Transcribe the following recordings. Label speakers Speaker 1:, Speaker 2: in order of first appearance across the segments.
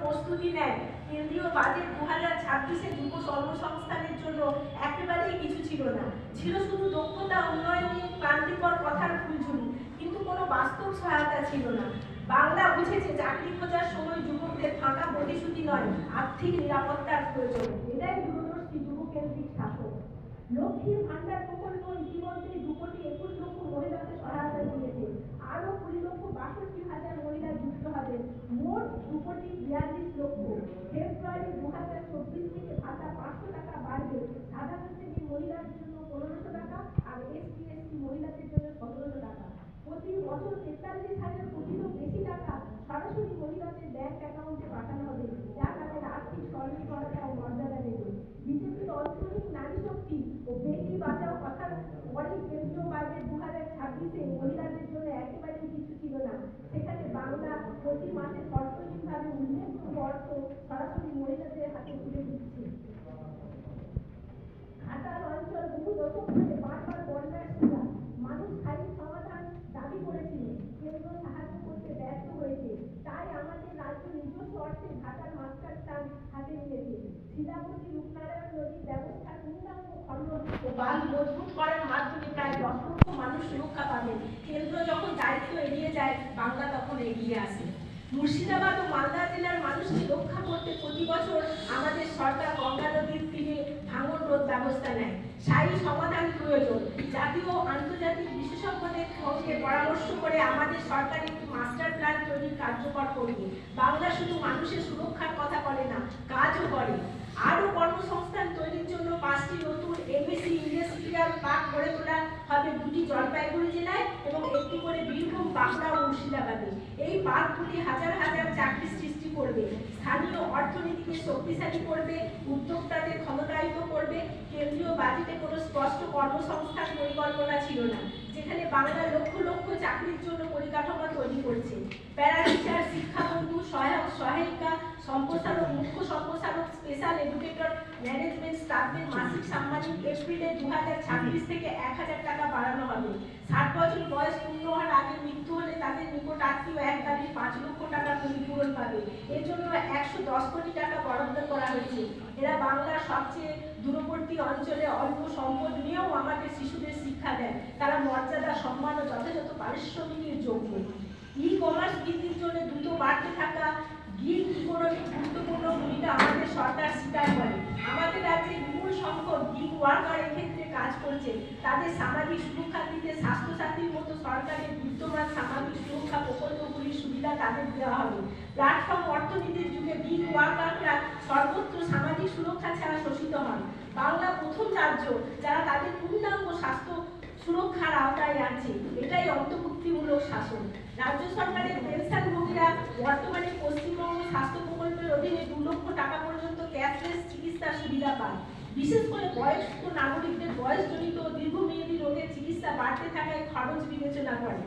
Speaker 1: প্রস্তুতি নেয়। কেন্দ্রীয় বাজেট 2026-এ যুব কর্মসংস্থানের জন্য একেবারেই কিছু ছিল না, ছিল শুধু দক্ষতা উন্নয়নে ক্রান্তিকর কথার ফুলঝুরি, কিন্তু কোনো বাস্তব সহায়তা ছিল না। বাংলা বুঝেছে চাকরি খোঁজার সময় যুবকদের ফাঁকা প্রতিশ্রুতি নয়, আর্থিক নিরাপত্তার প্রয়োজন। এটাই দূরদর্শী যুবকেন্দ্রিক শাসন। লক্ষ্মীর ভান্ডার প্রকল্প ইতিমধ্যে 2,21 লক্ষ মহিলাকে সহায়তা দিয়েছে। আরো 20,62,000 মহিলা যুক্ত হবে, মোট 2,42 লক্ষ। ফেব্রুয়ারি 2024 থেকে ভাতা 500 টাকা বাড়বে। সাধারণ শ্রেণীর মহিলাদের জন্য 1500 টাকা আর SC/ST মহিলাদের জন্য 1700 টাকা। প্রতি বছর 43,000 কোটিরও বেশি টাকা সরাসরি মহিলাদের ব্যাংক অ্যাকাউন্টে পাঠানো হবে, যা তাদের আর্থিক স্বনির্ভরতা ও মর্যাদা দেবে। বিজেপির অন্তরীণ নারী শক্তি ও বেটি বাঁচাও কথার পরে কেন্দ্রীয় বাজেট 2026-এ মহিলাদের জন্য একেবারেই কিছু ছিল না। সেখানে বাংলা প্রতি মাসে শর্তহীনভাবে উল্লেখযোগ্য অর্থ সরাসরি মহিলাদের হাতে তুলে দিচ্ছে। ঘাটাল অঞ্চল বহু দশক ধরে বারবার বন্যার শিকার। মানুষ স্থায়ী সমাধান দাবি করেছিল, কেন্দ্র সাহায্য করতে ব্যর্থ হয়েছে। তাই আমাদের রাজ্য নিজস্ব অর্থে ঘাটাল মাস্টার প্ল্যান হাতে নিয়েছে। শিলাবতী রূপনারায়ণ নদীর ব্যবস্থা পূর্ণাঙ্গ খনন ও বাঁধ মজবুত করার মাধ্যমে প্রায় 10 লক্ষ মানুষ সুরক্ষা পাবেন। কেন্দ্র যখন দায়িত্ব এড়িয়ে যায়, বাংলা তখন এগিয়ে আসে। মুর্শিদাবাদ ও মালদা জেলার মানুষকে রক্ষা করতে প্রতি বছর আমাদের সরকার গঙ্গা নদীর তীরে ভাঙন রোধ ব্যবস্থা নেয়। স্থায়ী সমাধান প্রয়োজন। জাতীয় ও আন্তর্জাতিক বিশেষজ্ঞদের সঙ্গে পরামর্শ করে আমাদের সরকার একটি মাস্টার প্ল্যান তৈরির কার্যকর করবে। বাংলা শুধু মানুষের সুরক্ষার কথা বলে না, কাজও করে। আরও কর্মসংস্থান তৈরির জন্য 5টি নতুন এমএসি ইন্ডাস্ট্রিয়াল পার্ক গড়ে তোলা হবে, 2টি জলপাইগুড়ি জেলায় এবং 1টি করে বীরভূম, বাঁকুড়া ও মুর্শিদাবাদে। এই পার্কগুলি হাজার হাজার চাকরি সৃষ্টি করবে, স্থানীয় অর্থনীতিকে শক্তিশালী করবে, উদ্যোক্তাদের ক্ষমতায়িত করবে। কেন্দ্রীয় বাজেটে কোনো স্পষ্ট কর্মসংস্থান পরিকল্পনা ছিল না, যেখানে বাংলা লক্ষ লক্ষ চাকরির জন্য পরিকাঠামো তৈরি করছে। প্যারাটিচার, শিক্ষাবন্ধু, সহায়ক সহায়িকা, সম্প্রসারক, মুখ্য সম্প্রসারক, স্পেশাল এডুকেটর, ম্যানেজমেন্ট স্টাফদের মাসিক সাম্মানিক এপ্রিলে 2026 থেকে 1000 টাকা বাড়ানো হবে। 60 বছর বয়স পূর্ণ হওয়ার আগে মৃত্যু হলে তাদের নিকট আত্মীয় এক গাড়ি 5 লক্ষ টাকা ক্ষতিপূরণ পাবে। এর জন্য 110 কোটি টাকা বরাদ্দ করা হয়েছে। এরা বাংলার সবচেয়ে দূরবর্তী অঞ্চলে অল্প সম্পদ নিয়েও আমাদের শিশুদের শিক্ষা দেয়। তারা মর্যাদা, সম্মান ও যথাযথ পারিশ্রমিকের যোগ্য। ই-কমার্স বৃদ্ধির জন্য দ্রুত বাড়তে থাকা গিগ ইকোনমিক গুরুত্বপূর্ণ ভূমিকা আমাদের সরকার স্বীকার করে। আমাদের রাজ্যে বিপুল সংখ্যক গিগ ওয়ার্কার এক্ষেত্রে কাজ করছে। তাদের সামাজিক সুরক্ষা দিতে স্বাস্থ্যসাথীর মতো সরকারের বিদ্যমান সামাজিক সুরক্ষা প্রকল্পগুলির সুবিধা তাদের দেওয়া হবে। প্ল্যাটফর্ম অর্থনীতির যুগে গিগ ওয়ার্কাররা সর্বত্র সামাজিক সুরক্ষা ছাড়া শোষিত হন। বাংলা প্রথম রাজ্য যারা তাদের পূর্ণাঙ্গ স্বাস্থ্য সুরক্ষার আওতায় আছে। এটাই অন্তর্ভুক্তিমূলক শাসন। রাজ্য সরকারের পেনশনভোগীরা বর্তমানে পশ্চিমবঙ্গ স্বাস্থ্য প্রকল্পের অধীনে 2 লক্ষ টাকা পর্যন্ত ক্যাশলেস চিকিৎসার সুবিধা পায়। বিশেষ করে বয়স্ক নাগরিকদের বয়সজনিত ও দীর্ঘমেয়াদী রোগের চিকিৎসা বাড়তে থাকায় খরচ বিবেচনা করে।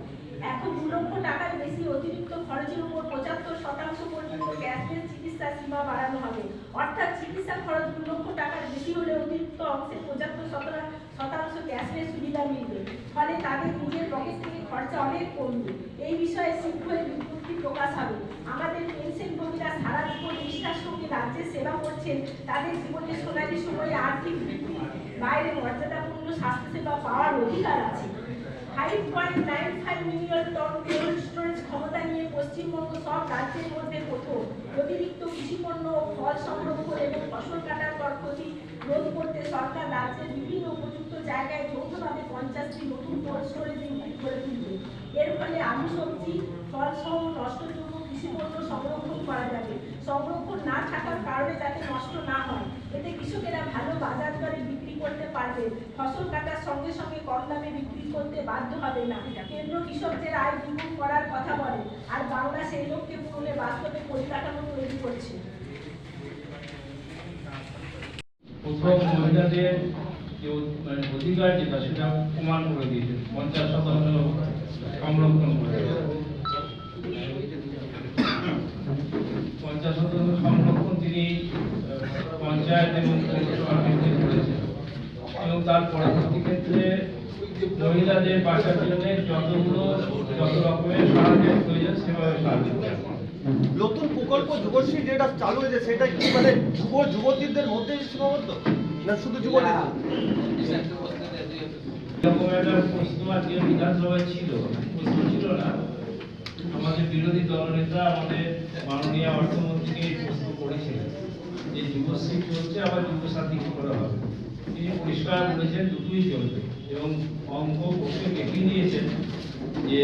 Speaker 1: এখন 2 লক্ষ টাকার বেশি অতিরিক্ত খরচের উপর 75% পর্যন্ত ক্যাশলেস চিকিৎসার সীমা বাড়ানো হবে। অর্থাৎ চিকিৎসা খরচ 2 লক্ষ টাকার বেশি হলে অতিরিক্ত অংশে 75% ক্যাশলেস সুবিধা মিলবে। ফলে তাদের নিজের পকেট থেকে খরচা অনেক কমবে। এই বিষয়ে শীঘ্রই বিজ্ঞপ্তি প্রকাশ হবে। আমাদের পেনশনভোগীরা সারা জীবন নিষ্ঠার সঙ্গে রাজ্যের সেবা করছেন। তাদের জীবনের সোনালী সময়ে আর্থিক বৃদ্ধির বাইরে মর্যাদাপূর্ণ স্বাস্থ্যসেবা পাওয়ার অধিকার আছে। 5.95 মিলিয়ন টন কোল্ড স্টোরেজ ক্ষমতা নিয়ে পশ্চিমবঙ্গ সব রাজ্যের মধ্যে প্রথম। অতিরিক্ত কৃষিপণ্য ও ফল সংরক্ষণ এবং ফসল কাটার পর ক্ষতি রোধ করতে সরকার রাজ্যের বিভিন্ন উপযুক্ত জায়গায় যৌথভাবে 50টি নতুন কোল্ড স্টোরেজ ইউনিট গড়ে তুলবে। এর ফলে আলু, সবজি, ফল সহ নষ্টযোগ্য কৃষিপণ্য সংরক্ষণ করা যাবে। সংরক্ষণ না থাকার কারণে যাতে নষ্ট না হয়, এতে কৃষকেরা ভালো বাজার দরে বিক্রি করতে পারবে। ফসল কাটার সঙ্গে সঙ্গে কম দামে বিক্রি করতে বাধ্য হবে না। কেন্দ্র কৃষকদের আয় দ্বিগুণ করার কথা বলে, আর বাংলা সেই লক্ষ্যে পূরণে বাস্তবে পরিকাঠামো তৈরি করছে।
Speaker 2: মহিলাদের যে অধিকার যেটা সেটা প্রমাণ করে দিয়েছে, 50% সংরক্ষণ করে 50% সংরক্ষণ তিনি পঞ্চায়েত এবং পৌরসভার ক্ষেত্রে করেছেন এবং তার পরবর্তী ক্ষেত্রে মহিলাদের বাঁচার জন্য যত রকমের সাহায্যের প্রয়োজন সেভাবে সাহায্য করেন।
Speaker 3: নতুন প্রকল্প যুবশ্রী যেটা চালু হয়েছে সেটা কি মানে যুবতীদের মধ্যে সীমাবদ্ধ না শুধু যুবতীদের?
Speaker 2: এরকম একটা প্রশ্ন আজকে বিধানসভায় ছিল, প্রশ্ন ছিল না, আমাদের বিরোধী দলনেতা আমাদের মাননীয় অর্থমন্ত্রীকে এই প্রশ্ন করেছিলেন যে যুবশ্রী চলছে আবার যুবসাথী কি করা হবে। তিনি পরিষ্কার বলেছেন দুটোই চলবে এবং অঙ্ক বসে লিখে দিয়েছেন যে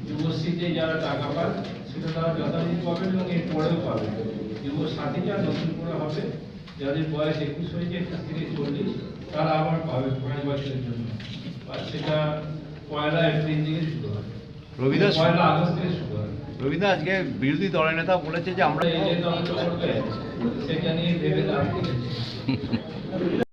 Speaker 2: যুবশ্রীতে যারা টাকা পান সেটা তারা যথাযথ পাবেন এবং এর পরেও পাবেন। যুবসাথীটা নতুন করে হবে, যাদের বয়স 21 হয়েছে 21 থেকে 40 তারা আবার পাবে 5 বছরের জন্য, আর সেটা 1 এপ্রিল থেকে শুরু হবে,
Speaker 4: রবিদাস
Speaker 2: 1 আগস্ট থেকে শুরু হবে।
Speaker 4: রবিদা আজকে বিরোধী দলের নেতা বলেছে যে আমরা
Speaker 2: আমরা এই যে দল করবে সেটা নিয়ে ভেবে লাভ নেই।